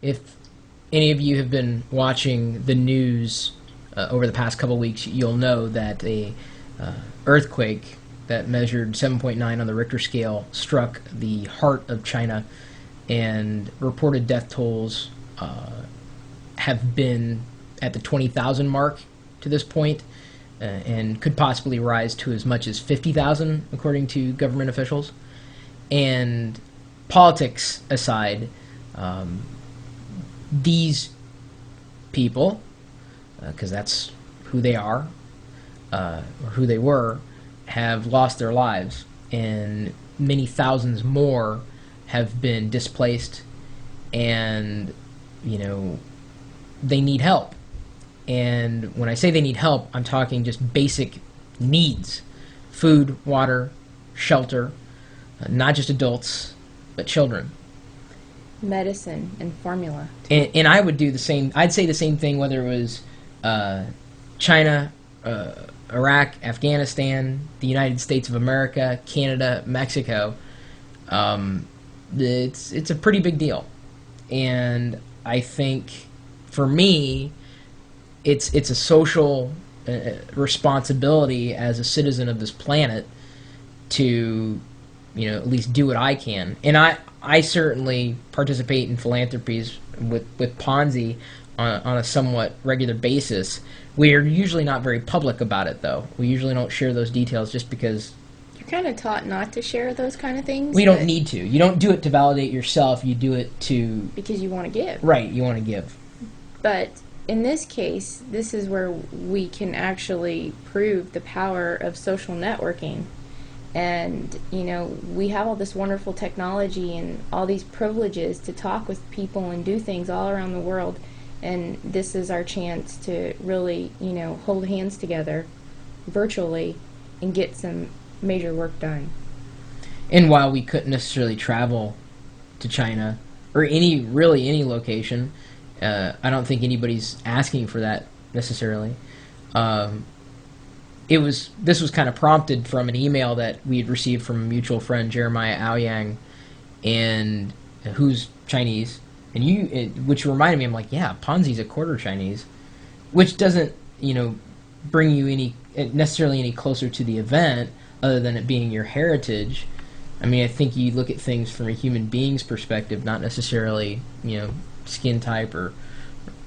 if any of you have been watching the news over the past couple weeks, you'll know that a earthquake that measured 7.9 on the Richter scale struck the heart of China, and reported death tolls have been at the 20,000 mark to this point, and could possibly rise to as much as 50,000 according to government officials. And politics aside, these people, because that's who they are, or who they were, have lost their lives, and many thousands more have been displaced, and they need help. And when I say they need help, I'm talking just basic needs: food, water, shelter, not just adults, but children. Medicine and formula. And I would do the same. I'd say the same thing whether it was China, Iraq, Afghanistan, the United States of America, Canada, Mexico. It's a pretty big deal, and I think for me, it's a social responsibility as a citizen of this planet to at least do what I can. And I certainly participate in philanthropies with Ponzi on a somewhat regular basis. We are usually not very public about it, though. We usually don't share those details just because you're kind of taught not to share those kind of things. We don't need to. You don't do it to validate yourself. You do it because you want to give. Right, you want to give. But in this case, this is where we can actually prove the power of social networking. And, we have all this wonderful technology and all these privileges to talk with people and do things all around the world. And this is our chance to really, hold hands together virtually and get some major work done. And while we couldn't necessarily travel to China or any location, I don't think anybody's asking for that necessarily. This was kind of prompted from an email that we had received from a mutual friend, Jeremiah Aoyang, and who's Chinese, and which reminded me, I'm like, yeah, Ponzi's a quarter Chinese, which doesn't bring you necessarily any closer to the event other than it being your heritage. I mean, I think you look at things from a human being's perspective, not necessarily skin type or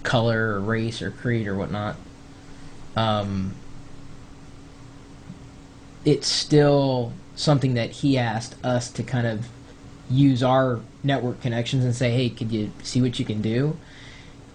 color or race or creed or whatnot. It's still something that he asked us to kind of use our network connections and say, hey, could you see what you can do?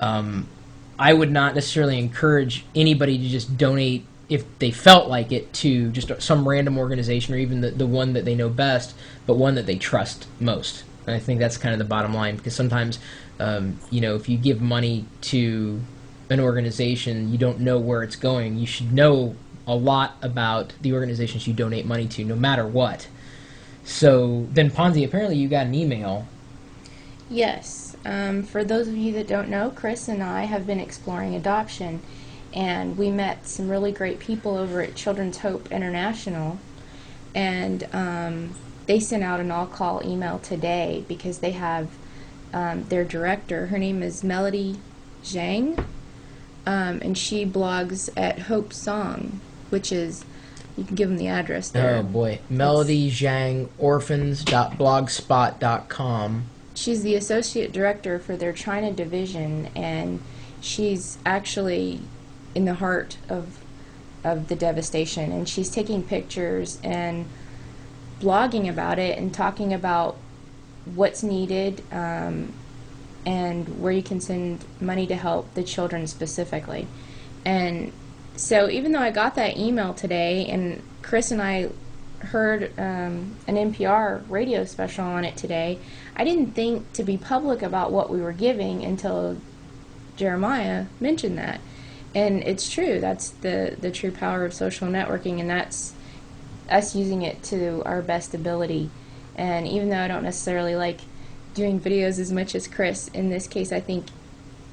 I would not necessarily encourage anybody to just donate if they felt like it to just some random organization or even the one that they know best, but one that they trust most. And I think that's kind of the bottom line, because sometimes, if you give money to an organization, you don't know where it's going. You should know a lot about the organizations you donate money to, no matter what. So then, Ponzi, apparently you got an email. Yes. For those of you that don't know, Chris and I have been exploring adoption, and we met some really great people over at Children's Hope International, and they sent out an all-call email today because they have their director. Her name is Melody Zhang, and she blogs at Hope Song, which is, you can give them the address there. Oh boy, Melody Zhang, orphans.blogspot.com. She's the associate director for their China division, and she's actually in the heart of the devastation, and she's taking pictures and blogging about it and talking about what's needed and where you can send money to help the children specifically. And so even though I got that email today, and Chris and I heard an NPR radio special on it today, I didn't think to be public about what we were giving until Jeremiah mentioned that. And it's true. That's the true power of social networking, and that's us using it to our best ability. And even though I don't necessarily like doing videos as much as Chris, in this case I think,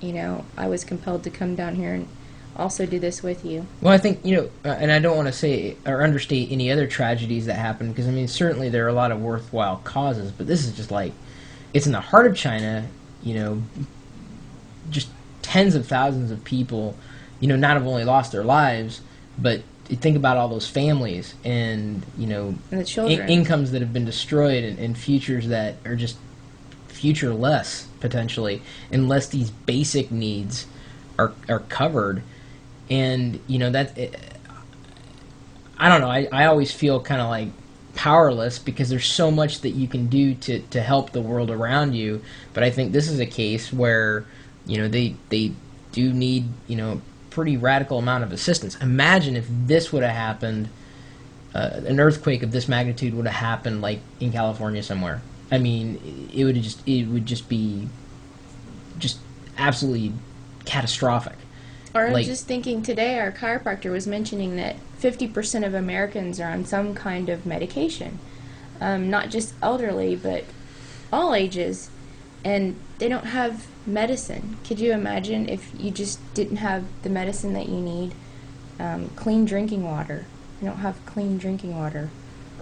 I was compelled to come down here and also do this with you. Well, I think, and I don't want to say or understate any other tragedies that happen, because, I mean, certainly there are a lot of worthwhile causes, but this is just like, it's in the heart of China, just tens of thousands of people, not have only lost their lives, but think about all those families and, And the children. incomes that have been destroyed and futures that are just futureless, potentially, unless these basic needs are covered. And, I don't know, I always feel kind of like powerless because there's so much that you can do to help the world around you. But I think this is a case where, they do need, pretty radical amount of assistance. Imagine if this would have happened, an earthquake of this magnitude would have happened like in California somewhere. I mean, it would just be just absolutely catastrophic. Or I'm Like- just thinking today, our chiropractor was mentioning that 50% of Americans are on some kind of medication. Not just elderly, but all ages. And they don't have medicine. Could you imagine if you just didn't have the medicine that you need? Clean drinking water. You don't have clean drinking water.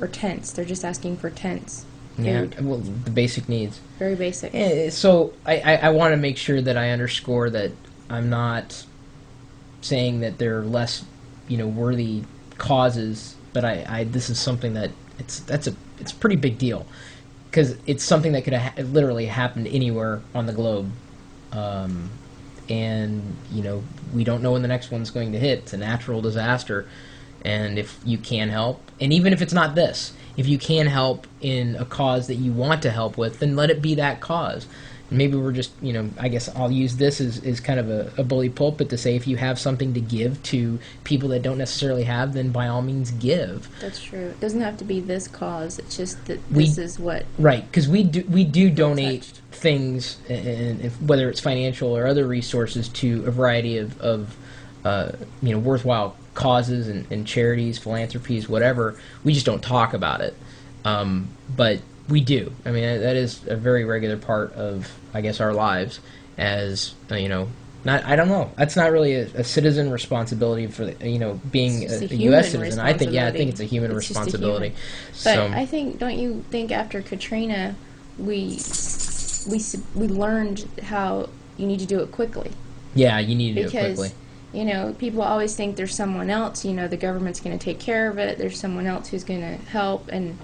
Or tents. They're just asking for tents. Yeah, Food. well, the basic needs. Very basic. So I want to make sure that I underscore that I'm not saying that they're less, worthy causes, but I this is something that it's a pretty big deal because it's something that could have literally happened anywhere on the globe, and we don't know when the next one's going to hit. It's a natural disaster, and if you can help, and even if it's not this, if you can help in a cause that you want to help with, then let it be that cause. Maybe we're just, I guess I'll use this as kind of a bully pulpit to say if you have something to give to people that don't necessarily have, then by all means give. That's true. It doesn't have to be this cause. It's just that We- this is what. Right, because we do donate touched. things, and if, whether it's financial or other resources, to a variety of worthwhile causes and charities, philanthropies, whatever. We just don't talk about it, but we do. I mean, that is a very regular part of, I guess, our lives as, not, I don't know. That's not really a citizen responsibility for, being It's just a a U.S. human citizen. I think responsibility. it's a human It's just a responsibility. But I think, don't you think after Katrina, we learned how you need to do it quickly? Yeah, you need to do it Because, quickly. people always think there's someone else, the government's going to take care of it, there's someone else who's going to help, and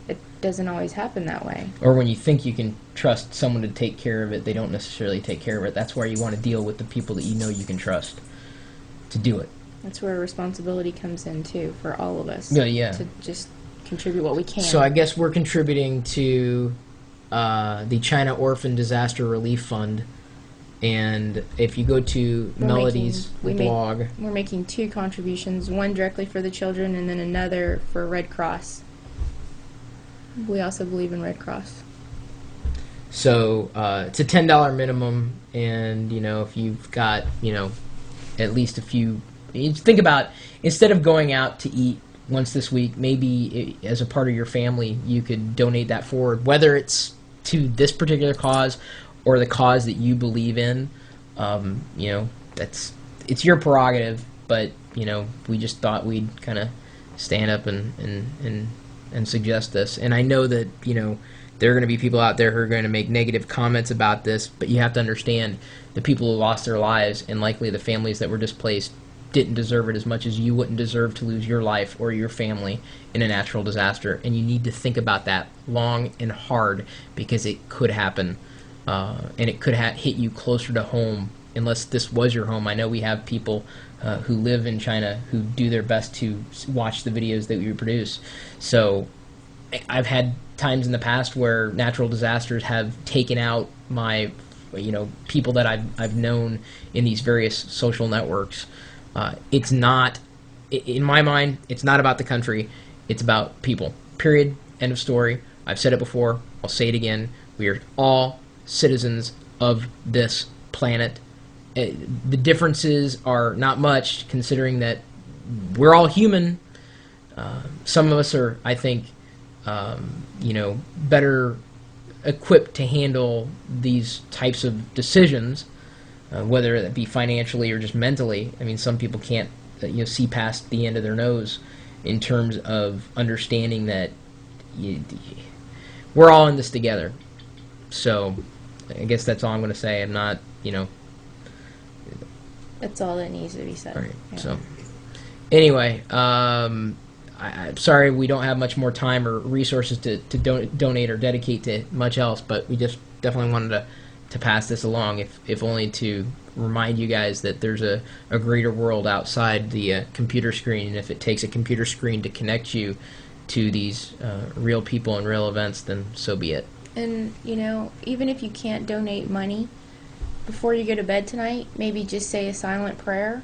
it doesn't always happen that way. Or when you think you can trust someone to take care of it, they don't necessarily take care of it. That's where you want to deal with the people that you can trust to do it. That's where responsibility comes in, too, for all of us. Yeah. To just contribute what we can. So I guess we're contributing to the China Orphan Disaster Relief Fund. And if you go to Melody's blog... We're making 2 contributions, one directly for the children and then another for Red Cross. We also believe in Red Cross. So it's a $10 minimum, and if you've got at least a few, you think about, instead of going out to eat once this week, maybe as a part of your family, you could donate that forward, whether it's to this particular cause or the cause that you believe in. It's your prerogative, but we just thought we'd kind of stand up and suggest this. And I know that, there are going to be people out there who are going to make negative comments about this, but you have to understand the people who lost their lives and likely the families that were displaced didn't deserve it as much as you wouldn't deserve to lose your life or your family in a natural disaster. And you need to think about that long and hard because it could happen, and it could hit you closer to home unless this was your home. I know we have people who live in China who do their best to watch the videos that we produce. So I've had times in the past where natural disasters have taken out my, people that I've known in these various social networks. It's not, in my mind, it's not about the country. It's about people. Period. End of story. I've said it before. I'll say it again. We are all citizens of this planet. The differences are not much, considering that we're all human. Some of us are, I think, better equipped to handle these types of decisions, whether it be financially or just mentally. I mean, some people can't, see past the end of their nose in terms of understanding that we're all in this together. So, I guess that's all I'm going to say. I'm not, That's all that needs to be said. All right. Yeah. So, anyway, I'm sorry we don't have much more time or resources to donate or dedicate to much else, but we just definitely wanted to pass this along, if only to remind you guys that there's a greater world outside the computer screen, and if it takes a computer screen to connect you to these real people and real events, then so be it. And, you know, even if you can't donate money, before you go to bed tonight, maybe just say a silent prayer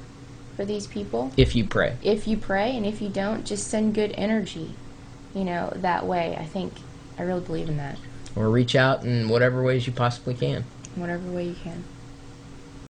for these people. If you pray. If you pray, and if you don't, just send good energy, you know, that way. I really believe in that. Or reach out in whatever ways you possibly can. Whatever way you can.